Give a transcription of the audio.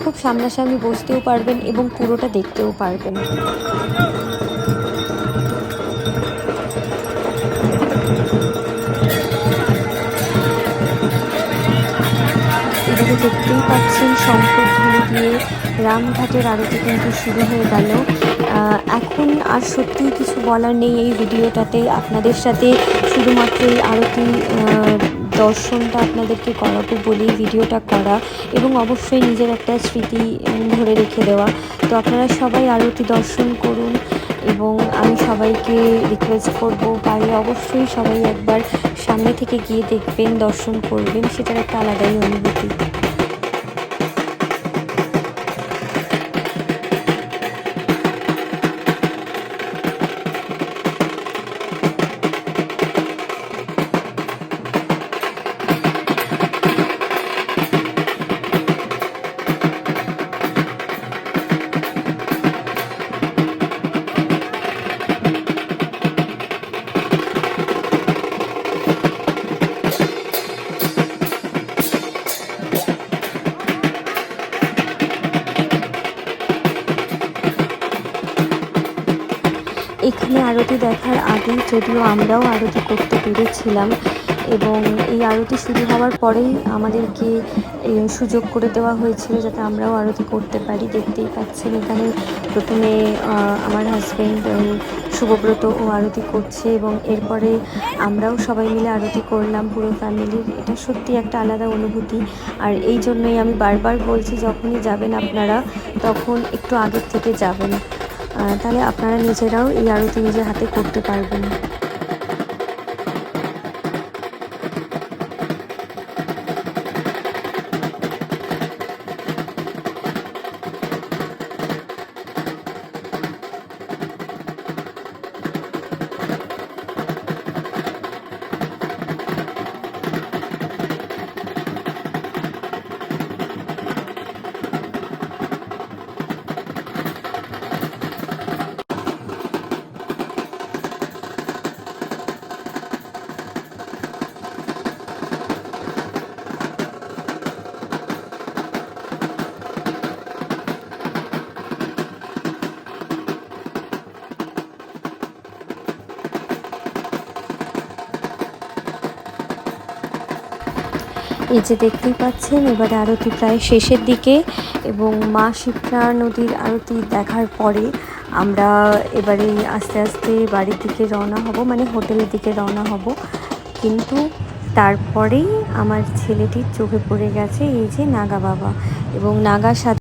খুব সামনাসামনি বসতেও পারবেন এবং পুরোটা দেখতেও পারবেন। এবারে দেখতেই পাচ্ছেন শঙ্খধ্বনি দিয়ে রামঘাটের আরতি কিন্তু শুরু হয়ে গেল। এখন আর সত্যিই কিছু বলার নেই এই ভিডিওটাতে। আপনাদের সাথে শুধুমাত্র এই আরতি দর্শনটা আপনাদেরকে করাবো বলেই ভিডিওটা করা, এবং অবশ্যই নিজের একটা স্মৃতি ধরে রেখে দেওয়া। তো আপনারা সবাই আরতি দর্শন করুন, এবং আমি সবাইকে রিকোয়েস্ট করব পারলে অবশ্যই সবাই একবার সামনে থেকে গিয়ে দেখবেন, দর্শন করবেন, সেটার একটা আলাদাই অনুভূতি। এখানে আরতি দেখার আগে যদিও আমরাও আরতি করতে পেরেছিলাম, এবং এই আরতি শুরু হওয়ার পরেই আমাদেরকে সুযোগ করে দেওয়া হয়েছিল যাতে আমরাও আরতি করতে পারি। দেখতেই পাচ্ছেন এখানে প্রথমে আমার হাজব্যান্ড শুভব্রত ও আরতি করছে, এবং এরপরে আমরাও সবাই মিলে আরতি করলাম পুরো ফ্যামিলির। এটা সত্যি একটা আলাদা অনুভূতি, আর এই জন্যই আমি বারবার বলছি যখনই যাবেন আপনারা তখন একটু আগের থেকে যাবেন, তাহলে আপনারা নিজেরাও এই আরতি নিজের হাতে করতে পারবেন। এই যে দেখতেই পাচ্ছেন এবারে আরতি প্রায় শেষের দিকে, এবং মা শিপ্রা নদীর আরতি দেখার পরে আমরা এবারে আস্তে আস্তে বাড়ির দিকে রওনা হব, মানে হোটেলের দিকে রওনা হব। কিন্তু তারপরেই আমার ছেলেটির চোখে পড়ে গেছে এই যে নাগা বাবা, এবং নাগার সাথে